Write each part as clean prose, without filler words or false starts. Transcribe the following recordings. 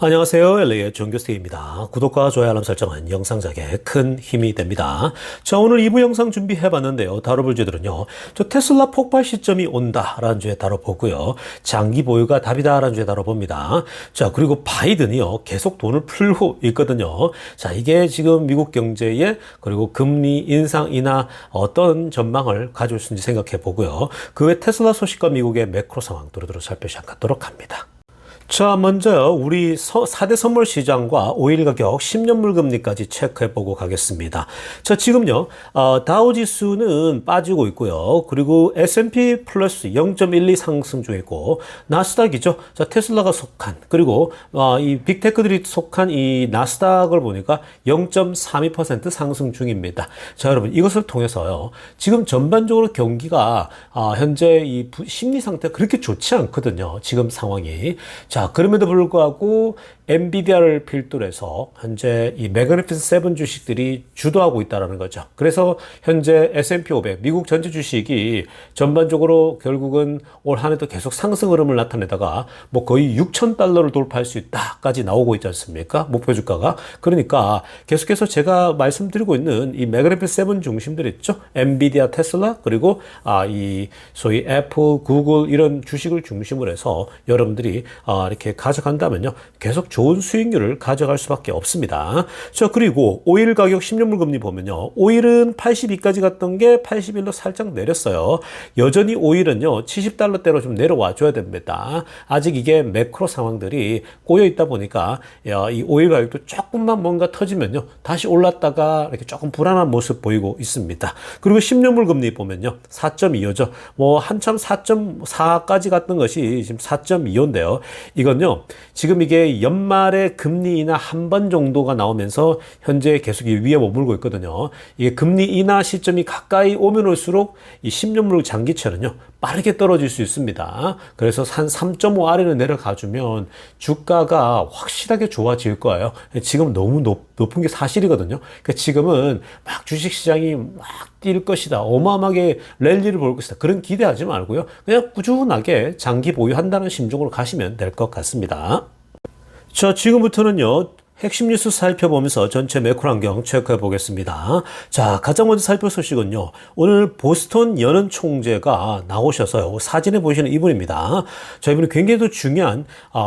안녕하세요. LA의 정교수입니다. 구독과 좋아요 알람 설정은 영상작에 큰 힘이 됩니다. 자, 오늘 2부 영상 준비해봤는데요. 다뤄볼 주제들은요. 저 테슬라 폭발 시점이 온다라는 주제 다뤄보고요. 장기 보유가 답이다라는 주제 다뤄봅니다. 자, 그리고 바이든이요. 계속 돈을 풀고 있거든요. 자, 이게 지금 미국 경제에 그리고 금리 인상이나 어떤 전망을 가져올 수 있는지 생각해보고요. 그 외 테슬라 소식과 미국의 매크로 상황 두루두루 살펴보도록 합니다. 자, 먼저 우리 4대 선물 시장과 오일 가격, 10년물 금리까지 체크해보고 가겠습니다. 자, 지금요, 다우지수는 빠지고 있고요. 그리고 S&P 플러스 0.12 상승 중이고, 나스닥이죠. 자, 테슬라가 속한, 그리고 이 빅테크들이 속한 이 나스닥을 보니까 0.32% 상승 중입니다. 자, 여러분, 이것을 통해서요, 지금 전반적으로 경기가 현재 이 심리 상태가 그렇게 좋지 않거든요. 지금 상황이. 자, 그럼에도 불구하고 엔비디아를 필두로 해서 현재 이 매그니피센트 7 주식들이 주도하고 있다는 거죠. 그래서 현재 S&P 500, 미국 전체 주식이 전반적으로 결국은 올 한 해도 계속 상승 흐름을 나타내다가 뭐 거의 6,000달러를 돌파할 수 있다까지 나오고 있지 않습니까? 목표 주가가. 그러니까 계속해서 제가 말씀드리고 있는 이 매그니피센트 7 중심들 있죠. 엔비디아, 테슬라, 그리고 이 소위 애플, 구글 이런 주식을 중심으로 해서 여러분들이 이렇게 가져간다면요. 계속 좋은 수익률을 가져갈 수밖에 없습니다. 자, 그리고 오일 가격 10년물 금리 보면요. 오일은 82까지 갔던 게 81로 살짝 내렸어요. 여전히 오일은요. 70달러대로 좀 내려와 줘야 됩니다. 아직 이게 매크로 상황들이 꼬여 있다 보니까 이 오일 가격도 조금만 뭔가 터지면요. 다시 올랐다가 이렇게 조금 불안한 모습 보이고 있습니다. 그리고 10년물 금리 보면요. 4.25죠. 뭐 한참 4.4까지 갔던 것이 지금 4.25인데요. 이건요. 지금 이게 연말에 금리 인하 한 번 정도가 나오면서 현재 계속 위에 머물고 있거든요. 이게 금리 인하 시점이 가까이 오면 올수록 이 10년물 장기채는요. 빠르게 떨어질 수 있습니다. 그래서 한 3.5 아래로 내려가주면 주가가 확실하게 좋아질 거예요. 지금 너무 높은 게 사실이거든요. 그러니까 지금은 막 주식시장이 막 뛸 것이다. 어마어마하게 랠리를 볼 것이다. 그런 기대하지 말고요. 그냥 꾸준하게 장기 보유한다는 심정으로 가시면 될 것 같습니다. 자, 지금부터는요. 핵심 뉴스 살펴보면서 전체 매크로 환경 체크해 보겠습니다. 자, 가장 먼저 살펴볼 소식은요. 오늘 보스턴 연은 총재가 나오셔서요. 사진에 보시는 이분입니다. 자, 이분이 굉장히 또 중요한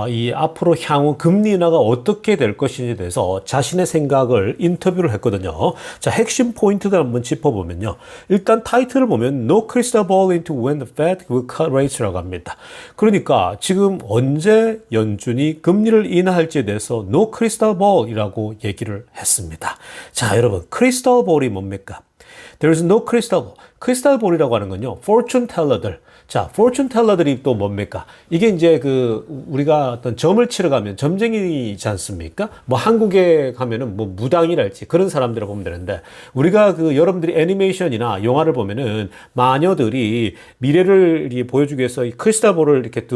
이 앞으로 향후 금리 인하가 어떻게 될 것인지에 대해서 자신의 생각을 인터뷰를 했거든요. 자, 핵심 포인트들 한번 짚어보면요. 일단 타이틀을 보면 No crystal ball into when the Fed will cut rates라고 합니다. 그러니까 지금 언제 연준이 금리를 인하할지에 대해서 No crystal 이라고 얘기를 했습니다. 자, 여러분, 크리스탈 볼이 뭡니까? There's no crystal ball. 크리스탈 볼이라고 하는 건요, fortune teller들. 자, fortune teller들이 또 뭡니까? 이게 이제 우리가 어떤 점을 치러 가면 점쟁이지 않습니까? 뭐 한국에 가면은 뭐 무당이랄지 그런 사람들을 보면 되는데, 우리가 여러분들이 애니메이션이나 영화를 보면은 마녀들이 미래를 보여주기 위해서 이 크리스탈 볼을 이렇게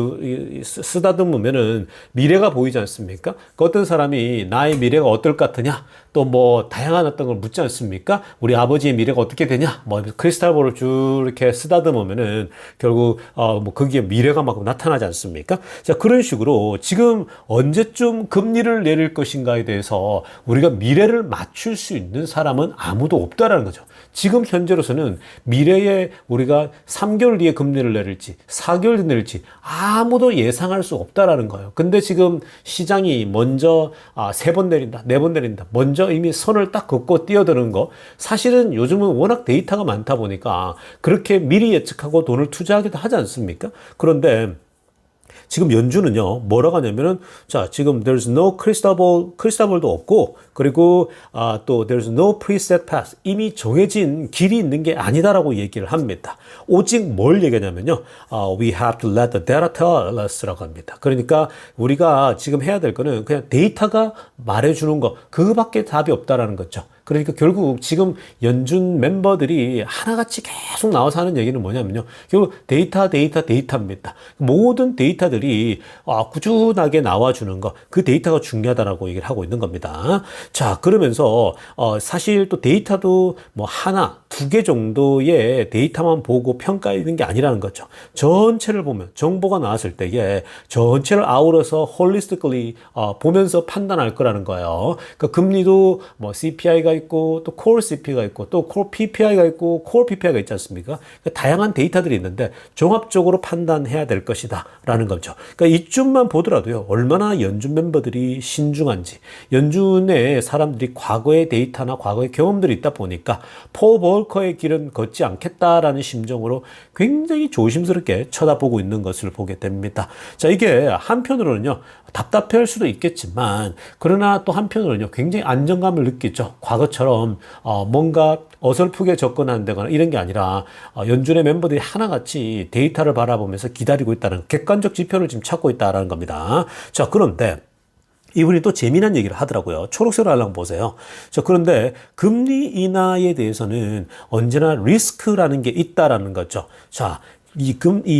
쓰다듬으면은 미래가 보이지 않습니까? 그 어떤 사람이 나의 미래가 어떨 것 같으냐? 또 뭐 다양한 어떤 걸 묻지 않습니까? 우리 아버지의 미래가 어떻게 되냐? 뭐 크리스탈 볼을 쭉 이렇게 쓰다듬으면은 결국 뭐 거기에 미래가 막 나타나지 않습니까? 자, 그런 식으로 지금 언제쯤 금리를 내릴 것인가에 대해서 우리가 미래를 맞출 수 있는 사람은 아무도 없다라는 거죠. 지금 현재로서는 미래에 우리가 3개월 뒤에 금리를 내릴지 4개월 뒤에 내릴지 아무도 예상할 수 없다라는 거예요. 근데 지금 시장이 먼저 3번 내린다, 4번 내린다. 먼저 이미 선을 딱 긋고 뛰어드는 거. 사실은 요즘은 워낙 데이터가 많다 보니까 그렇게 미리 예측하고 돈을 투자하기도 하지 않습니까? 그런데 지금 연준은요, 뭐라고 하냐면은, 자, 지금 there's no crystal ball, 크리스탈볼도 없고, 그리고, 또 there's no preset path. 이미 정해진 길이 있는 게 아니다라고 얘기를 합니다. 오직 뭘 얘기하냐면요, we have to let the data tell us라고 합니다. 그러니까 우리가 지금 해야 될 거는 그냥 데이터가 말해주는 거, 그거밖에 답이 없다라는 거죠. 그러니까 결국 지금 연준 멤버들이 하나같이 계속 나와서 하는 얘기는 뭐냐면요. 결국 데이터입니다. 모든 데이터들이 꾸준하게 나와주는 거, 그 데이터가 중요하다라고 얘기를 하고 있는 겁니다. 자, 그러면서 사실 또 데이터도 뭐 하나, 두 개 정도의 데이터만 보고 평가하는 게 아니라는 거죠. 전체를 보면 정보가 나왔을 때에 전체를 아우러서 홀리스틱ally 보면서 판단할 거라는 거예요. 그러니까 금리도 뭐 CPI가 있고 또 core CPI가 있고 또 core PPI가 있고 core PPI가 있지 않습니까? 그러니까 다양한 데이터들이 있는데 종합적으로 판단해야 될 것이다 라는 거죠. 그러니까 이쯤만 보더라도요, 얼마나 연준 멤버들이 신중한지, 연준의 사람들이 과거의 데이터나 과거의 경험들이 있다 보니까 폴 볼커의 길은 걷지 않겠다라는 심정으로 굉장히 조심스럽게 쳐다보고 있는 것을 보게 됩니다. 자, 이게 한편으로는요, 답답해할 수도 있겠지만, 그러나 또 한편으로는요, 굉장히 안정감을 느끼죠. 과거처럼 뭔가 어설프게 접근한다거나 이런 게 아니라 연준의 멤버들이 하나같이 데이터를 바라보면서 기다리고 있다는 객관적 지표를 지금 찾고 있다는 겁니다. 자, 그런데 이분이 또 재미난 얘기를 하더라고요. 초록색으로 하려면 보세요. 자, 그런데 금리 인하에 대해서는 언제나 리스크라는 게 있다라는 거죠. 자, 이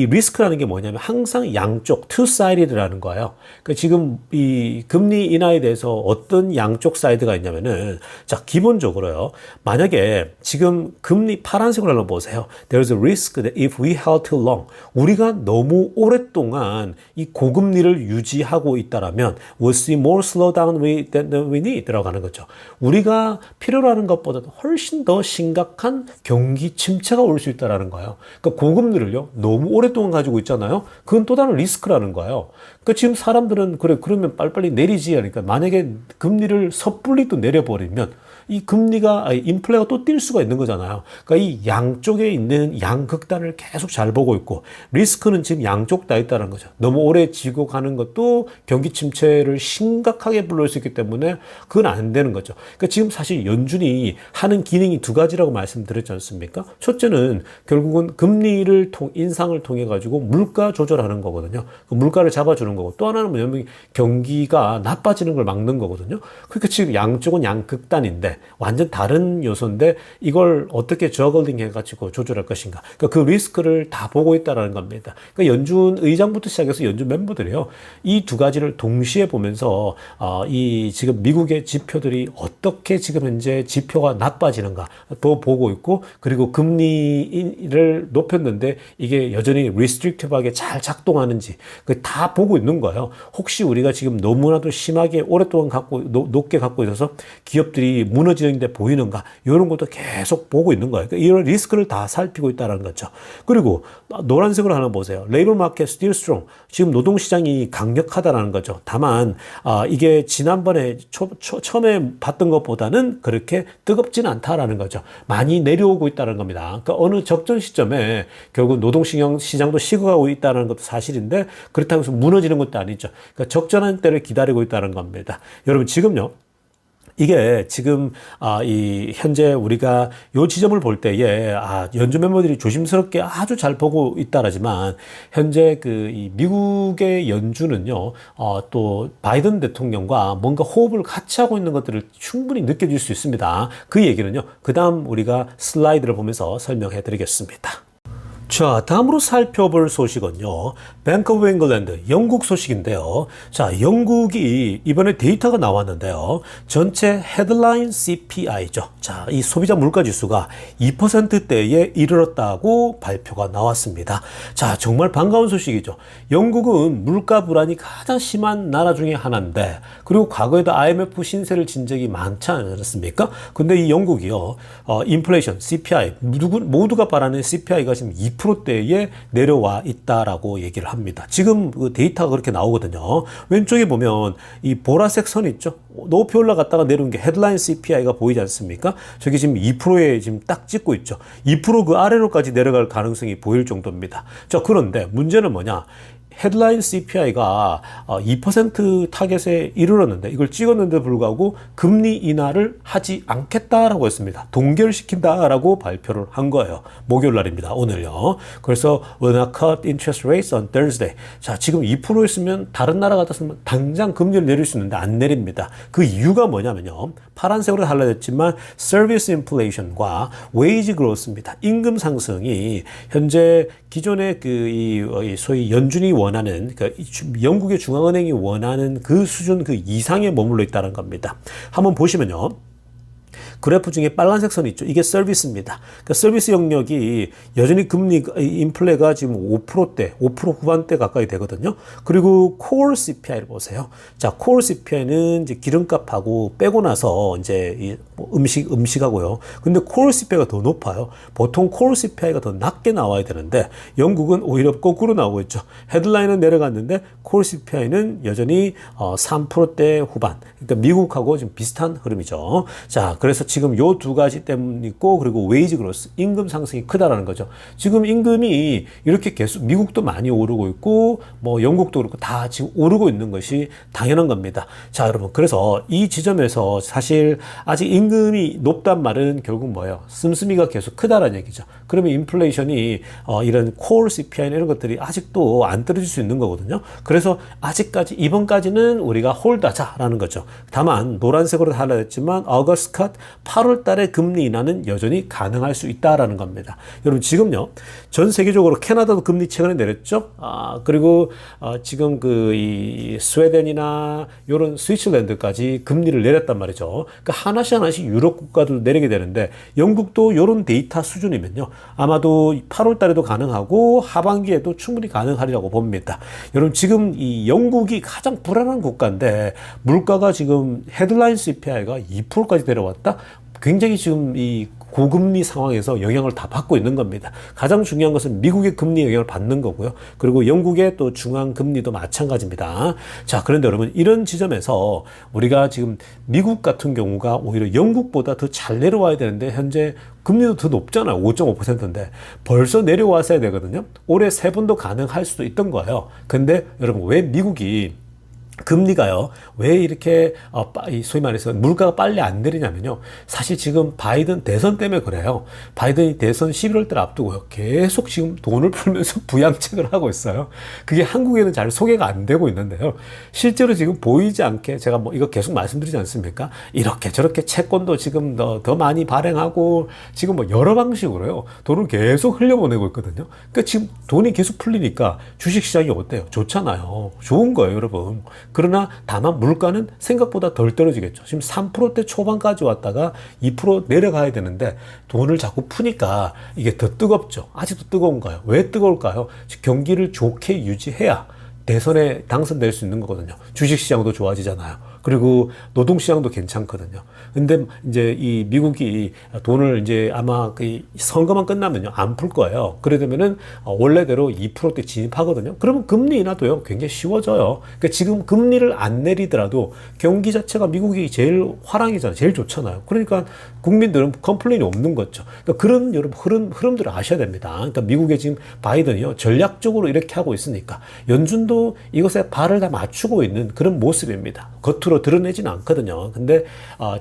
리스크라는 게 뭐냐면 항상 양쪽, two sided라는 거예요. 그러니까 지금 이 금리 인하에 대해서 어떤 양쪽 사이드가 있냐면은, 자, 기본적으로요. 만약에 지금 금리 파란색으로 한번 보세요. There's a risk that if we held too long, 우리가 너무 오랫동안 이 고금리를 유지하고 있다라면 we'll see more slowdown than we need라고 하는 거죠. 우리가 필요로 하는 것보다 훨씬 더 심각한 경기 침체가 올 수 있다라는 거예요. 그러니까 고금리를요, 너무 오랫동안 가지고 있잖아요. 그건 또 다른 리스크라는 거예요. 그러니까 지금 사람들은 그래, 그러면 빨리빨리 내리지 하니까 만약에 금리를 섣불리 또 내려버리면 이 금리가, 인플레가 또 뛸 수가 있는 거잖아요. 그러니까 이 양쪽에 있는 양극단을 계속 잘 보고 있고, 리스크는 지금 양쪽 다 있다는 거죠. 너무 오래 지고 가는 것도 경기 침체를 심각하게 불러올 수 있기 때문에 그건 안 되는 거죠. 그러니까 지금 사실 연준이 하는 기능이 두 가지라고 말씀드렸지 않습니까? 첫째는 결국은 금리를 인상을 통해 가지고 물가 조절하는 거거든요. 그 물가를 잡아주는 거고, 또 하나는 뭐냐면 경기가 나빠지는 걸 막는 거거든요. 그러니까 지금 양쪽은 양극단인데 완전 다른 요소인데 이걸 어떻게 저글링 해가지고 조절할 것인가. 그러니까 그 리스크를 다 보고 있다는 겁니다. 그러니까 연준 의장부터 시작해서 연준 멤버들이요, 이 두 가지를 동시에 보면서 이 지금 미국의 지표들이 어떻게 지금 현재 지표가 나빠지는가 또 보고 있고, 그리고 금리를 높였는데 이게 여전히 리스트릭티브하게 잘 작동하는지 다 보고 있는 거예요. 혹시 우리가 지금 너무나도 심하게 오랫동안 높게 갖고 있어서 기업들이 무너지는데 보이는가, 이런 것도 계속 보고 있는 거예요. 그러니까 이런 리스크를 다 살피고 있다는 거죠. 그리고 노란색으로 하나 보세요. 레이버 마켓 still strong. 지금 노동시장이 강력하다는 거죠. 다만 이게 지난번에 처음에 봤던 것보다는 그렇게 뜨겁지는 않다라는 거죠. 많이 내려오고 있다는 겁니다. 그러니까 어느 적정 시점에 결국 노동시장도 식어가고 있다는 것도 사실인데, 그렇다고 해서 무너지는 것도 아니죠. 그러니까 적절한 때를 기다리고 있다는 겁니다. 여러분, 지금요, 이게 지금 이 현재 우리가 요 지점을 볼 때에 연준 멤버들이 조심스럽게 아주 잘 보고 있다라지만, 현재 이 미국의 연준은요, 또 바이든 대통령과 뭔가 호흡을 같이 하고 있는 것들을 충분히 느껴질 수 있습니다. 그 얘기는요, 그다음 우리가 슬라이드를 보면서 설명해 드리겠습니다. 자, 다음으로 살펴볼 소식은요, 뱅크 오브 잉글랜드, 영국 소식인데요. 자, 영국이 이번에 데이터가 나왔는데요, 전체 헤드라인 CPI죠. 자, 이 소비자 물가 지수가 2%대에 이르렀다고 발표가 나왔습니다. 자, 정말 반가운 소식이죠. 영국은 물가 불안이 가장 심한 나라 중에 하나인데, 그리고 과거에도 IMF 신세를 진 적이 많지 않았습니까? 근데 이 영국이요, 인플레이션, CPI, 모두가 바라는 CPI가 지금 2%대에 내려와 있다라고 얘기를 합니다. 지금 그 데이터가 그렇게 나오거든요. 왼쪽에 보면 이 보라색 선 있죠? 높이 올라갔다가 내려온 게 헤드라인 CPI가 보이지 않습니까? 저게 지금 2%에 지금 딱 찍고 있죠. 2%그 아래로까지 내려갈 가능성이 보일 정도입니다. 자, 그런데 문제는 뭐냐? 헤드라인 CPI가 2% 타겟에 이르렀는데, 이걸 찍었는데 불구하고 금리 인하를 하지 않겠다라고 했습니다. 동결시킨다라고 발표를 한 거예요. 목요일 날입니다. 오늘요. 그래서 will not cut interest rates on Thursday. 자, 지금 2%였으면 다른 나라 같았으면 당장 금리를 내릴 수 있는데 안 내립니다. 그 이유가 뭐냐면요, 파란색으로 달라졌지만 service inflation과 wage growth입니다. 임금 상승이 현재 기존의 소위 연준이 원하는, 그러니까 영국의 중앙은행이 원하는 그 수준 그 이상에 머물러 있다는 겁니다. 한번 보시면요, 그래프 중에 빨간색 선 있죠. 이게 서비스입니다. 그러니까 서비스 영역이 여전히 금리 인플레가 지금 5%대, 5% 후반대 가까이 되거든요. 그리고 코어 CPI를 보세요. 자, 코어 CPI는 이제 기름값하고 빼고 나서 이제 이 음식하고요. 근데 코어 CPI가 더 높아요. 보통 코어 CPI가 더 낮게 나와야 되는데 영국은 오히려 거꾸로 나오고 있죠. 헤드라인은 내려갔는데 코어 CPI는 여전히 3%대 후반. 그러니까 미국하고 지금 비슷한 흐름이죠. 자, 그래서 지금 요 두 가지 때문에 있고, 그리고 웨이지 그로스, 임금 상승이 크다라는 거죠. 지금 임금이 이렇게 계속 미국도 많이 오르고 있고, 뭐 영국도 그렇고 다 지금 오르고 있는 것이 당연한 겁니다. 자, 여러분, 그래서 이 지점에서 사실 아직 임금이 높단 말은 결국 뭐예요? 씀씀이가 계속 크다라는 얘기죠. 그러면 인플레이션이 이런 코어 CPI나 이런 것들이 아직도 안 떨어질 수 있는 거거든요. 그래서 아직까지 이번까지는 우리가 홀드하자라는 거죠. 다만 노란색으로 하려 했지만 어거스트 컷 8월 달에 금리 인하는 여전히 가능할 수 있다라는 겁니다. 여러분 지금요. 전 세계적으로 캐나다도 금리 최근에 내렸죠. 그리고 지금 이 스웨덴이나 이런 스위tzerland까지 금리를 내렸단 말이죠. 그러니까 하나씩 유럽 국가들 내리게 되는데 영국도 이런 데이터 수준이면요. 아마도 8월 달에도 가능하고 하반기에도 충분히 가능하리라고 봅니다. 여러분 지금 이 영국이 가장 불안한 국가인데 물가가 지금 헤드라인 CPI가 2%까지 내려왔다. 굉장히 지금 이 고금리 상황에서 영향을 다 받고 있는 겁니다. 가장 중요한 것은 미국의 금리 영향을 받는 거고요. 그리고 영국의 또 중앙금리도 마찬가지입니다. 자, 그런데 여러분 이런 지점에서 우리가 지금 미국 같은 경우가 오히려 영국보다 더 잘 내려와야 되는데 현재 금리도 더 높잖아요. 5.5%인데 벌써 내려왔어야 되거든요. 올해 3번도 가능할 수도 있던 거예요. 근데 여러분 왜 미국이 금리가요, 왜 이렇게, 소위 말해서 물가가 빨리 안 내리냐면요. 사실 지금 바이든 대선 때문에 그래요. 바이든이 대선 11월 달 앞두고요. 계속 지금 돈을 풀면서 부양책을 하고 있어요. 그게 한국에는 잘 소개가 안 되고 있는데요. 실제로 지금 보이지 않게 제가 뭐 이거 계속 말씀드리지 않습니까? 이렇게 저렇게 채권도 지금 더 많이 발행하고 지금 뭐 여러 방식으로요. 돈을 계속 흘려보내고 있거든요. 그러니까 지금 돈이 계속 풀리니까 주식시장이 어때요? 좋잖아요. 좋은 거예요, 여러분. 그러나 다만 물가는 생각보다 덜 떨어지겠죠. 지금 3%대 초반까지 왔다가 2% 내려가야 되는데 돈을 자꾸 푸니까 이게 더 뜨겁죠. 아직도 뜨거운가요? 왜 뜨거울까요? 경기를 좋게 유지해야 대선에 당선될 수 있는 거거든요. 주식시장도 좋아지잖아요. 그리고 노동시장도 괜찮거든요. 근데 이제 이 미국이 돈을 이제 아마 그 선거만 끝나면요. 안 풀 거예요. 그래 되면은 원래대로 2%대 진입하거든요. 그러면 금리 인하도요. 굉장히 쉬워져요. 그러니까 지금 금리를 안 내리더라도 경기 자체가 미국이 제일 화랑이잖아요. 제일 좋잖아요. 그러니까 국민들은 컴플레인이 없는 거죠. 그러니까 그런 여러분 흐름들을 아셔야 됩니다. 그러니까 미국의 지금 바이든이요. 전략적으로 이렇게 하고 있으니까 연준도 이것에 발을 다 맞추고 있는 그런 모습입니다. 겉으로 드러내지는 않거든요. 근데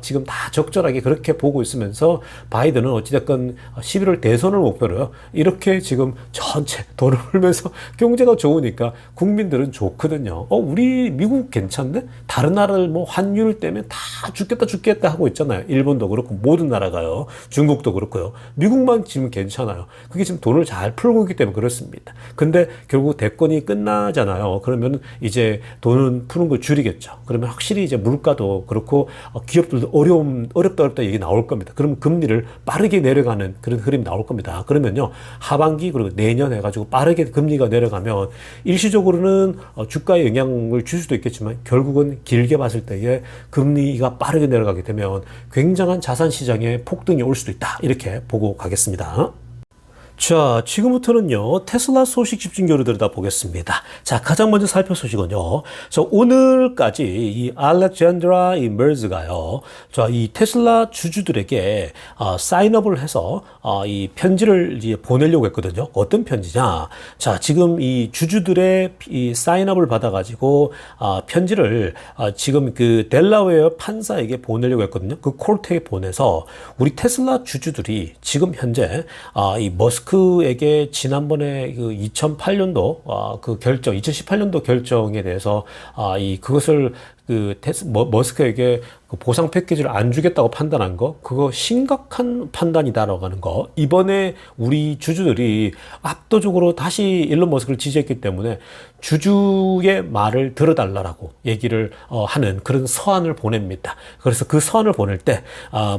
지금 다 적절하게 그렇게 보고 있으면서 바이든은 어찌됐건 11월 대선을 목표로요. 이렇게 지금 전체 돈을 풀면서 경제가 좋으니까 국민들은 좋거든요. 우리 미국 괜찮네? 다른 나라를 뭐 환율 때문에 다 죽겠다 하고 있잖아요. 일본도 그렇고 모든 나라가요. 중국도 그렇고요. 미국만 지금 괜찮아요. 그게 지금 돈을 잘 풀고 있기 때문에 그렇습니다. 근데 결국 대권이 끝나잖아요. 그러면 이제 돈은 푸는 걸 줄이겠죠. 그러면 확실히 이제 물가도 그렇고 기업들도 어렵다 얘기 나올 겁니다. 그러면 금리를 빠르게 내려가는 그런 흐름이 나올 겁니다. 그러면요 하반기 그리고 내년 해가지고 빠르게 금리가 내려가면 일시적으로는 주가에 영향을 줄 수도 있겠지만 결국은 길게 봤을 때에 금리가 빠르게 내려가게 되면 굉장한 자산 시장에 폭등이 올 수도 있다. 이렇게 보고 가겠습니다. 자, 지금부터는요, 테슬라 소식 집중적으로 들여다보겠습니다. 자, 가장 먼저 살펴볼 소식은요, 오늘까지 이 알렉산드라 이 머즈가요, 이 테슬라 주주들에게, 사인업을 해서, 이 편지를 이제 보내려고 했거든요. 어떤 편지냐? 자, 지금 이 주주들의 이 사인업을 받아가지고, 편지를, 지금 그 델라웨어 판사에게 보내려고 했거든요. 그 콜트에 보내서, 우리 테슬라 주주들이 지금 현재, 이 머스크에게 지난번에 그 2008년도 그 결정, 2018년도 결정에 대해서 그것을 머스크에게 그 보상 패키지를 안 주겠다고 판단한 거, 그거 심각한 판단이다라고 하는 거. 이번에 우리 주주들이 압도적으로 다시 일론 머스크를 지지했기 때문에 주주의 말을 들어달라고 얘기를 하는 그런 서한을 보냅니다. 그래서 그 서한을 보낼 때,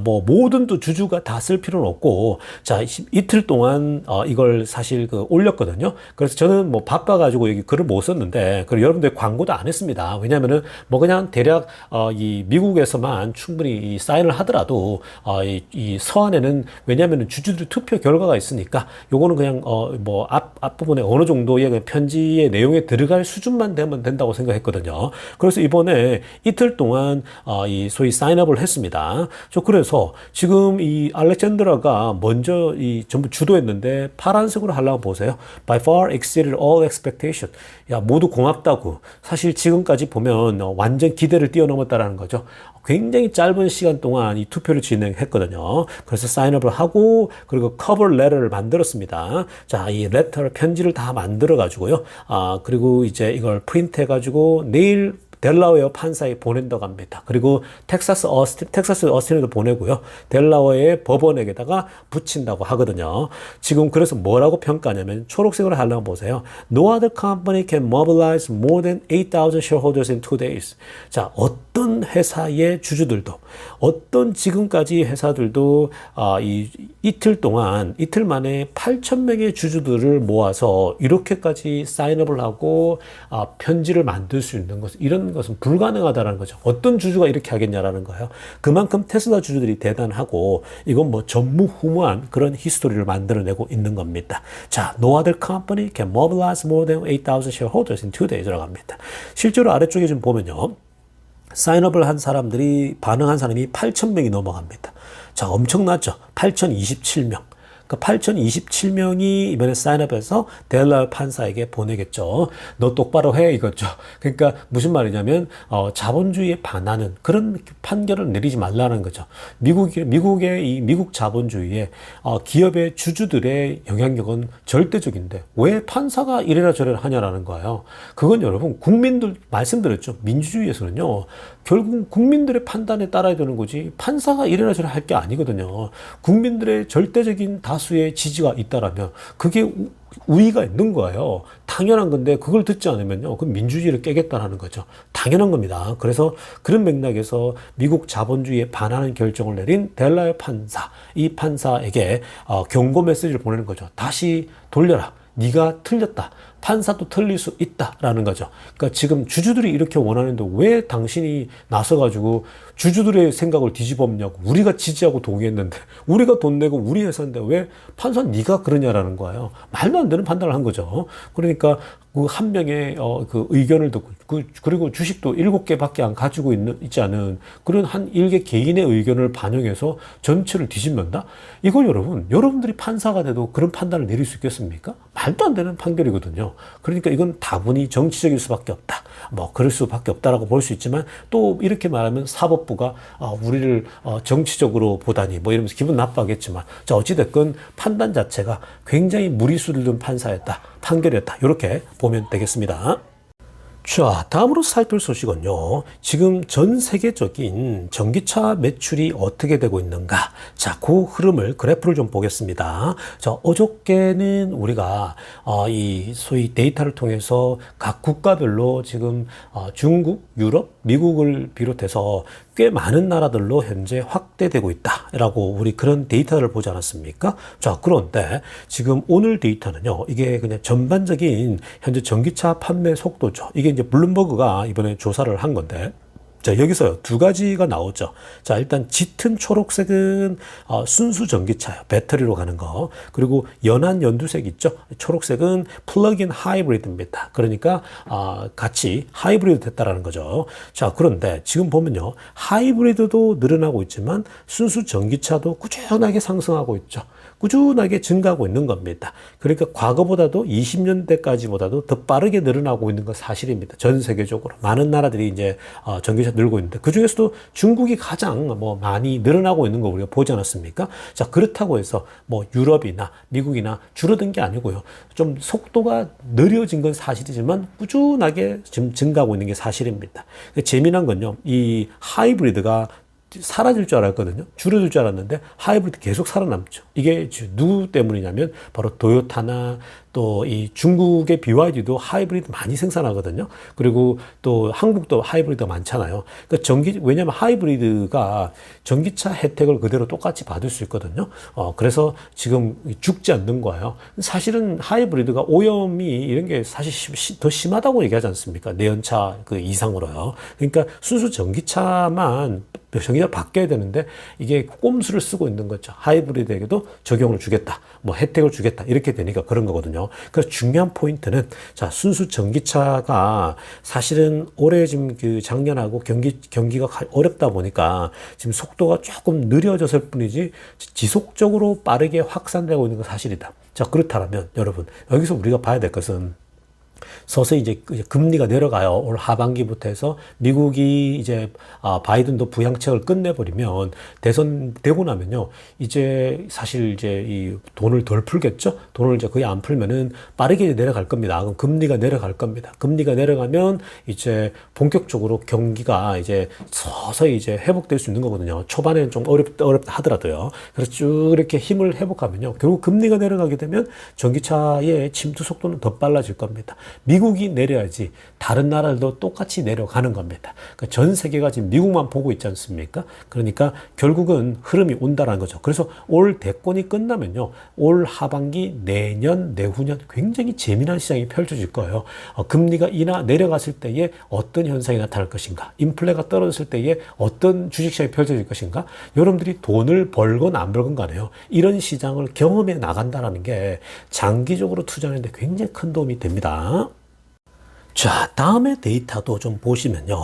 뭐 모든 또 주주가 다 쓸 필요는 없고, 자, 이틀 동안 이걸 사실 올렸거든요. 그래서 저는 뭐 바빠가지고 여기 글을 못 썼는데, 그리고 여러분들 광고도 안 했습니다. 왜냐면은 뭐 그냥 대략 이 미국에서만 충분히 이 사인을 하더라도 이 서한에는, 왜냐면은 주주들 투표 결과가 있으니까 요거는 그냥 뭐 앞부분에 어느 정도의 편지의 내용에 들어갈 수준만 되면 된다고 생각했거든요. 그래서 이번에 이틀 동안 이 소위 사인업을 했습니다. 그래서 지금 이 알렉산드라가 먼저 이 전부 주도했는데 파란색으로 하려고 보세요. By far exceeded all expectation. 야, 모두 고맙다고. 사실 지금까지 보면 완전 기대를 뛰어넘었다라는 거죠. 굉장히 짧은 시간 동안 이 투표를 진행했거든요. 그래서 사인업을 하고, 그리고 커버 레터를 만들었습니다. 자, 이 레터 편지를 다 만들어 가지고요. 그리고 이제 이걸 프린트 해 가지고 내일 델라웨어 판사에 보낸다고 합니다. 그리고 텍사스 어스틴에도 보내고요. 델라웨어의 법원에게다가 붙인다고 하거든요. 지금 그래서 뭐라고 평가하냐면, 초록색으로 하려면 보세요. No other company can mobilize more than 8,000 shareholders in 2 days. 자, 어떤 회사의 주주들도, 어떤 지금까지 회사들도 이틀 만에 8,000명의 주주들을 모아서 이렇게까지 사인업을 하고 편지를 만들 수 있는 것, 이런 것은 불가능하다는 거죠. 어떤 주주가 이렇게 하겠냐라는 거예요. 그만큼 테슬라 주주들이 대단하고, 이건 뭐 전무후무한 그런 히스토리를 만들어내고 있는 겁니다. 자, no other company can mobilize more than 8,000 shareholders in 2 days라고 합니다. 실제로 아래쪽에 좀 보면요, 사인업을 한 사람들이, 반응한 사람이 8,000명이 넘어갑니다. 자, 엄청나죠? 8,027명. 그 8,027명이 이번에 사인업해서 델라웨어 판사에게 보내겠죠. 너 똑바로 해, 이거죠. 그러니까 무슨 말이냐면 자본주의에 반하는 그런 판결을 내리지 말라는 거죠. 미국의 이 미국 자본주의에 기업의 주주들의 영향력은 절대적인데 왜 판사가 이래라 저래라 하냐라는 거예요. 그건 여러분, 국민들 말씀드렸죠. 민주주의에서는요, 결국 국민들의 판단에 따라야 되는 거지 판사가 이래라 저래라 할 게 아니거든요. 국민들의 절대적인 다수의 지지가 있다라면 그게 우위가 있는 거예요. 당연한 건데 그걸 듣지 않으면요, 그 민주주의를 깨겠다는 거죠. 당연한 겁니다. 그래서 그런 맥락에서 미국 자본주의에 반하는 결정을 내린 델라웨어 판사, 이 판사에게 경고 메시지를 보내는 거죠. 다시 돌려라. 네가 틀렸다. 판사도 틀릴 수 있다라는 거죠. 그러니까 지금 주주들이 이렇게 원하는데 왜 당신이 나서가지고 주주들의 생각을 뒤집어엎냐고. 우리가 지지하고 동의했는데, 우리가 돈 내고 우리 회사인데 왜 판사 네가 그러냐라는 거예요. 말도 안 되는 판단을 한 거죠. 그러니까 그 한 명의 그 의견을 듣고, 그리고 주식도 7개밖에 안 가지고 있지 않은 그런 한 일개 개인의 의견을 반영해서 전체를 뒤집는다? 이걸 여러분들이 판사가 돼도 그런 판단을 내릴 수 있겠습니까? 말도 안 되는 판결이거든요. 그러니까 이건 다분히 정치적일 수밖에 없다. 뭐 그럴 수밖에 없다라고 볼 수 있지만, 또 이렇게 말하면 사법부가 우리를 정치적으로 보다니 뭐 이러면서 기분 나빠하겠지만, 자, 어찌됐건 판단 자체가 굉장히 무리수를 둔 판결이었다. 이렇게 보면 되겠습니다. 자, 다음으로 살필 소식은요, 지금 전 세계적인 전기차 매출이 어떻게 되고 있는가. 자, 그 흐름을, 그래프를 좀 보겠습니다. 자, 어저께는 우리가 이 소위 데이터를 통해서 각 국가별로 지금 중국, 유럽, 미국을 비롯해서 꽤 많은 나라들로 현재 확대되고 있다라고 우리 그런 데이터를 보지 않았습니까? 자, 그런데 지금 오늘 데이터는요, 이게 그냥 전반적인 현재 전기차 판매 속도죠. 이게 이제 블룸버그가 이번에 조사를 한 건데, 자, 여기서요, 두 가지가 나오죠. 자, 일단 짙은 초록색은 순수 전기차요. 배터리로 가는 거. 그리고 연한 연두색 있죠. 초록색은 플러그인 하이브리드입니다. 그러니까 같이 하이브리드 됐다라는 거죠. 자, 그런데 지금 보면요, 하이브리드도 늘어나고 있지만 순수 전기차도 꾸준하게 상승하고 있죠. 꾸준하게 증가하고 있는 겁니다. 그러니까 과거보다도 20년대까지보다도 더 빠르게 늘어나고 있는 건 사실입니다. 전 세계적으로 많은 나라들이 이제 전기차 늘고 있는데 그 중에서도 중국이 가장 뭐 많이 늘어나고 있는 거 우리가 보지 않았습니까? 자, 그렇다고 해서 뭐 유럽이나 미국이나 줄어든 게 아니고요. 좀 속도가 느려진 건 사실이지만 꾸준하게 지금 증가하고 있는 게 사실입니다. 재미난 건요, 이 하이브리드가 사라질 줄 알았거든요. 줄어들 줄 알았는데 하이브리드 계속 살아남죠. 이게 누구 때문이냐면 바로 도요타나 또 이 중국의 BYD도 하이브리드 많이 생산하거든요. 그리고 또 한국도 하이브리드가 많잖아요. 그러니까 왜냐면 하이브리드가 전기차 혜택을 그대로 똑같이 받을 수 있거든요. 그래서 지금 죽지 않는 거예요. 사실은 하이브리드가 오염이 이런 게 사실 더 심하다고 얘기하지 않습니까? 내연차 그 이상으로요. 그러니까 순수 전기차만 전기차로 바뀌어야 되는데 이게 꼼수를 쓰고 있는 거죠. 하이브리드에게도 적용을 주겠다, 뭐 혜택을 주겠다 이렇게 되니까 그런 거거든요. 그래서 중요한 포인트는 자, 순수 전기차가 사실은 올해 지금 그 작년하고 경기가 어렵다 보니까 지금 속도가 조금 느려졌을 뿐이지 지속적으로 빠르게 확산되고 있는 건 사실이다. 자, 그렇다면 여러분 여기서 우리가 봐야 될 것은 서서히 이제 금리가 내려가요. 올 하반기부터 해서 미국이 이제 바이든도 부양책을 끝내버리면 대선 되고 나면요. 이제 사실 이제 이 돈을 덜 풀겠죠. 돈을 이제 거의 안 풀면은 빠르게 내려갈 겁니다. 그럼 금리가 내려갈 겁니다. 금리가 내려가면 이제 본격적으로 경기가 이제 서서히 이제 회복될 수 있는 거거든요. 초반에는 좀 어렵다 하더라도요. 그래서 쭉 이렇게 힘을 회복하면요. 결국 금리가 내려가게 되면 전기차의 침투 속도는 더 빨라질 겁니다. 미국이 내려야지 다른 나라들도 똑같이 내려가는 겁니다. 그러니까 전 세계가 지금 미국만 보고 있지 않습니까? 그러니까 결국은 흐름이 온다는 거죠. 그래서 올 대권이 끝나면요. 올 하반기 내년, 내후년 굉장히 재미난 시장이 펼쳐질 거예요. 금리가 내려갔을 때에 어떤 현상이 나타날 것인가? 인플레가 떨어졌을 때에 어떤 주식시장이 펼쳐질 것인가? 여러분들이 돈을 벌건 안 벌건 간에요. 이런 시장을 경험해 나간다는 게 장기적으로 투자하는데 굉장히 큰 도움이 됩니다. 자, 다음의 데이터도 좀 보시면요.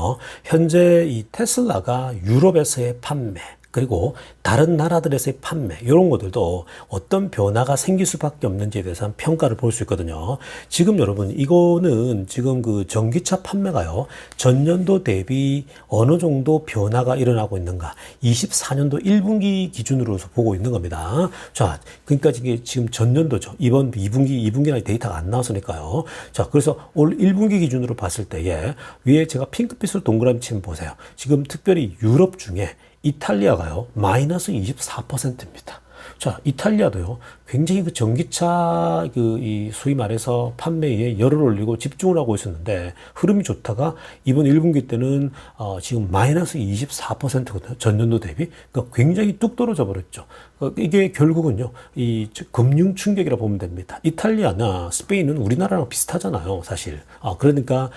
현재 이 테슬라가 유럽에서의 판매, 그리고 다른 나라들에서의 판매 이런 것들도 어떤 변화가 생길 수밖에 없는지에 대해서 한 평가를 볼 수 있거든요. 지금 여러분 이거는 지금 그 전기차 판매가요. 전년도 대비 어느 정도 변화가 일어나고 있는가 24년도 1분기 기준으로서 보고 있는 겁니다. 자, 그러니까 이게 지금 전년도죠. 이번 2분기나 데이터가 안 나왔으니까요. 자, 그래서 올 1분기 기준으로 봤을 때에 위에 제가 핑크빛으로 동그라미 치면 보세요. 지금 특별히 유럽 중에 이탈리아가요, 마이너스 24%입니다. 자, 이탈리아도요, 굉장히 그 전기차 이 소위 말해서 판매에 열을 올리고 집중을 하고 있었는데 흐름이 좋다가 이번 1분기 때는 지금 마이너스 24%거든요. 전년도 대비. 그러니까 굉장히 뚝 떨어져 버렸죠. 이게 결국은요, 이 금융 충격이라 보면 됩니다. 이탈리아나 스페인은 우리나라랑 비슷하잖아요, 사실. 그러니까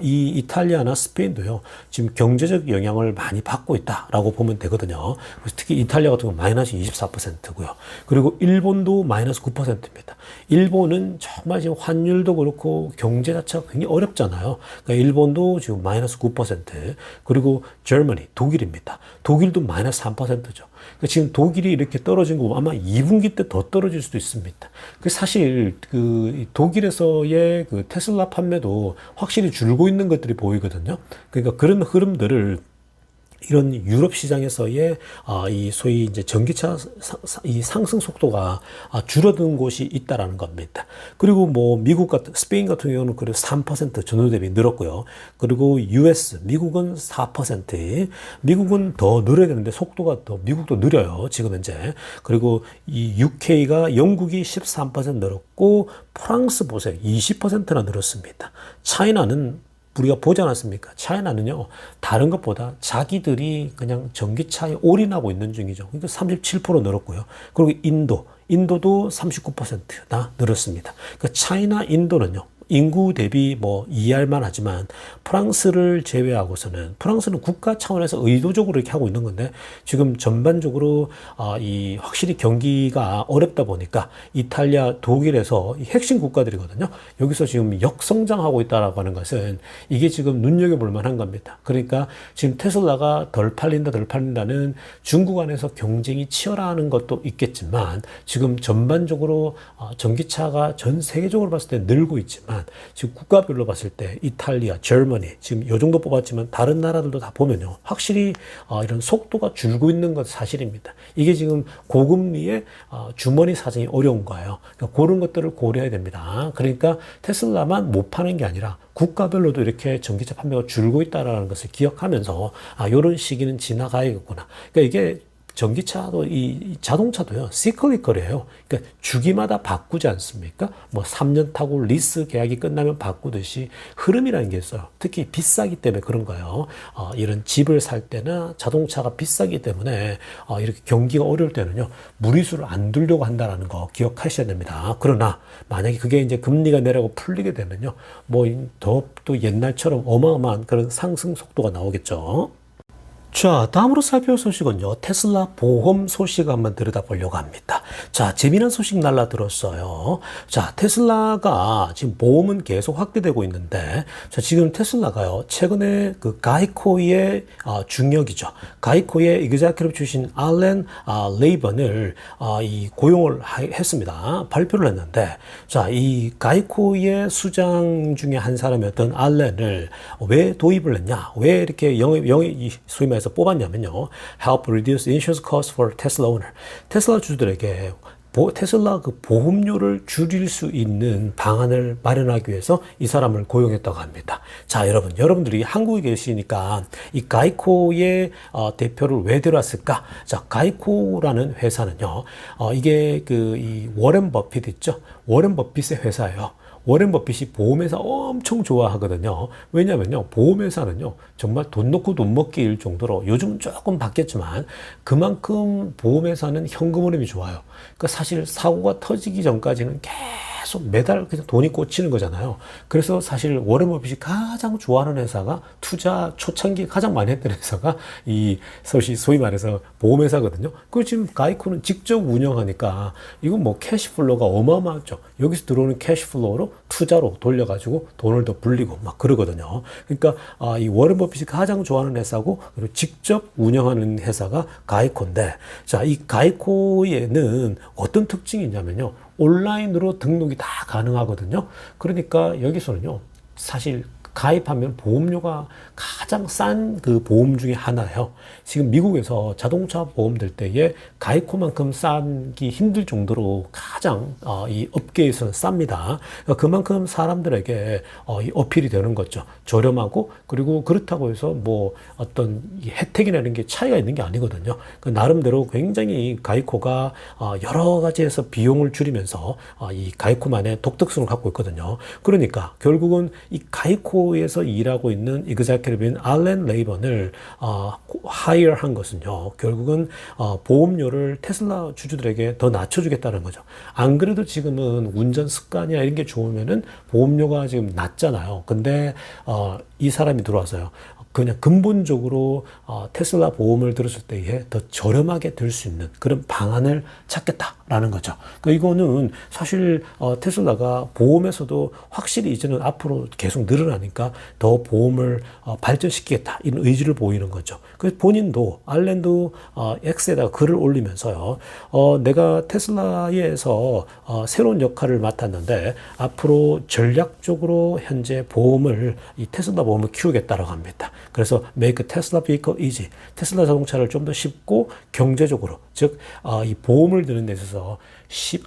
이 이탈리아나 스페인도요, 지금 경제적 영향을 많이 받고 있다라고 보면 되거든요. 그래서 특히 이탈리아 같은 경우는 마이너스 24%고요. 그리고 일본도 마이너스 9%입니다. 일본은 정말 지금 환율도 그렇고 경제 자체가 굉장히 어렵잖아요. 그러니까 일본도 지금 마이너스 9%, 그리고 Germany, 독일입니다. 독일도 마이너스 3%죠. 그러니까 지금 독일이 이렇게 떨어진 거 보면 아마 2분기 때 더 떨어질 수도 있습니다. 사실 그 독일에서의 그 테슬라 판매도 확실히 줄고 있는 것들이 보이거든요. 그러니까 그런 흐름들을 이런 유럽 시장에서의 이 소위 이제 전기차 이 상승 속도가 줄어든 곳이 있다라는 겁니다. 그리고 뭐 스페인 같은 경우는 그래도 3% 전년 대비 늘었고요. 그리고 US, 미국은 4%, 미국은 더 늘어야 되는데 속도가 미국도 느려요. 지금 현재. 그리고 이 UK가 영국이 13% 늘었고 프랑스 보세요. 20%나 늘었습니다. 차이나는 우리가 보지 않았습니까? 차이나는요, 다른 것보다 자기들이 그냥 전기차에 올인하고 있는 중이죠. 그러니까 37% 늘었고요. 그리고 인도도 39%나 늘었습니다. 그러니까 차이나, 인도는요, 인구 대비 뭐 이해할만 하지만 프랑스를 제외하고서는 프랑스는 국가 차원에서 의도적으로 이렇게 하고 있는 건데 지금 전반적으로 이 확실히 경기가 어렵다 보니까 이탈리아, 독일에서 핵심 국가들이거든요. 여기서 지금 역성장하고 있다라고 하는 것은 이게 지금 눈여겨볼 만한 겁니다. 그러니까 지금 테슬라가 덜 팔린다는 중국 안에서 경쟁이 치열하는 것도 있겠지만 지금 전반적으로 전기차가 전 세계적으로 봤을 때 늘고 있지만 지금 국가별로 봤을 때 이탈리아, 저머니 지금 요 정도 뽑았지만 다른 나라들도 다 보면요. 확실히 이런 속도가 줄고 있는 것 사실입니다. 이게 지금 고금리에 주머니 사정이 어려운 거예요. 그러니까 그런 것들을 고려해야 됩니다. 그러니까 테슬라만 못 파는 게 아니라 국가별로도 이렇게 전기차 판매가 줄고 있다는 것을 기억하면서 이런 시기는 지나가야겠구나. 그러니까 이게 전기차도 이 자동차도요 시클리컬이에요. 그러니까 주기마다 바꾸지 않습니까? 뭐 3년 타고 리스 계약이 끝나면 바꾸듯이 흐름이라는 게 있어요. 특히 비싸기 때문에 그런 거예요. 이런 집을 살 때나 자동차가 비싸기 때문에 이렇게 경기가 어려울 때는요 무리수를 안 두려고 한다는 거 기억하셔야 됩니다. 그러나 만약에 그게 이제 금리가 내려고 풀리게 되면요 뭐 더 또 옛날처럼 어마어마한 그런 상승 속도가 나오겠죠. 자, 다음으로 살펴볼 소식은요. 테슬라 보험 소식 한번 들여다보려고 합니다. 자, 재미난 소식 날라들었어요. 자, 테슬라가 지금 보험은 계속 확대되고 있는데, 자, 지금 테슬라가요. 최근에 그 가이코의 중역이죠. 가이코의 이그제큐티브 출신 알렌 레이번을 고용을 했습니다. 발표를 했는데, 자, 이 가이코의 수장 중에 한 사람이었던 알렌을 왜 도입을 했냐? 왜 이렇게 소위 말해서 뽑았냐면요. Help reduce insurance costs for Tesla owner. 테슬라 주주들에게 테슬라 그 보험료를 줄일 수 있는 방안을 마련하기 위해서 이 사람을 고용했다고 합니다. 자, 여러분들이 한국에 계시니까 이 가이코의 대표를 왜 데려왔을까? 자, 가이코라는 회사는요. 이게 이 워렌 버핏 있죠? 워렌 버핏의 회사예요. 워렌 버핏이 보험회사 엄청 좋아하거든요. 왜냐면요, 보험회사는요, 정말 돈 놓고 돈 먹기일 정도로 요즘은 조금 바뀌었지만 그만큼 보험회사는 현금 흐름이 좋아요. 그러니까 사실 사고가 터지기 전까지는 계속 매달 그냥 돈이 꽂히는 거잖아요. 그래서 사실 워렌 버핏이 가장 좋아하는 회사가 투자 초창기에 가장 많이 했던 회사가 이 소위 말해서 보험회사거든요. 그리고 지금 가이코는 직접 운영하니까 이건 뭐 캐시플로우가 어마어마하죠. 여기서 들어오는 캐시플로우로 투자로 돌려가지고 돈을 더 불리고 막 그러거든요. 그러니까 이 워렌 버핏이 가장 좋아하는 회사고 그리고 직접 운영하는 회사가 가이코인데, 자, 이 가이코에는 어떤 특징이 있냐면요. 온라인으로 등록이 다 가능하거든요. 그러니까 여기서는요, 사실 가입하면 보험료가 가장 싼 그 보험 중에 하나예요. 지금 미국에서 자동차 보험 들 때에 가이코만큼 싸기 힘들 정도로 가장 이 업계에서는 쌉니다. 그러니까 그만큼 사람들에게 이 어필이 되는 거죠. 저렴하고 그리고 그렇다고 해서 뭐 어떤 혜택이나 이런 게 차이가 있는 게 아니거든요. 그 나름대로 굉장히 가이코가 여러 가지에서 비용을 줄이면서 이 가이코만의 독특성을 갖고 있거든요. 그러니까 결국은 이 가이코에서 일하고 있는 이그제큐티브인 알렌 레이번을 하이어한 것은요. 결국은 보험료를 테슬라 주주들에게 더 낮춰주겠다는 거죠. 안 그래도 지금은 운전 습관이나 이런 게 좋으면은 보험료가 지금 낮잖아요. 근데 이 사람이 들어와서요. 그냥 근본적으로 테슬라 보험을 들었을 때에 더 저렴하게 들 수 있는 그런 방안을 찾겠다라는 거죠. 그러니까 이거는 사실 테슬라가 보험에서도 확실히 이제는 앞으로 계속 늘어나니까 더 보험을 발전시키겠다 이런 의지를 보이는 거죠. 그래서 본인도 알렌도 X에다가 글을 올리면서요. 내가 테슬라에서 새로운 역할을 맡았는데 앞으로 전략적으로 현재 보험을 이 테슬라 보험을 키우겠다라고 합니다. 그래서 make Tesla vehicle easy. 테슬라 자동차를 좀 더 쉽고 경제적으로, 즉 이 보험을 드는 데 있어서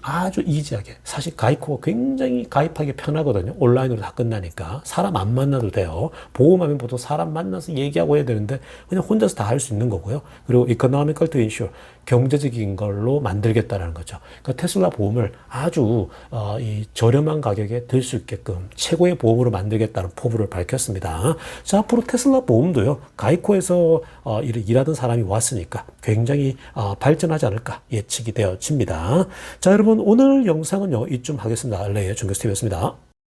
아주 이지하게. 사실 가이코가 굉장히 가입하기 편하거든요. 온라인으로 다 끝나니까. 사람 안 만나도 돼요. 보험하면 보통 사람 만나서 얘기하고 해야 되는데 그냥 혼자서 다 할 수 있는 거고요. 그리고 economical to insure. 경제적인 걸로 만들겠다는 거죠. 그러니까 테슬라 보험을 아주 이 저렴한 가격에 들 수 있게끔 최고의 보험으로 만들겠다는 포부를 밝혔습니다. 자, 앞으로 테슬라 보험도요. 가이코에서 일하던 사람이 왔으니까 굉장히 발전하지 않을까 예측이 되어집니다. 자, 여러분 오늘 영상은요. 이쯤 하겠습니다. 알레의 정교스TV였습니다.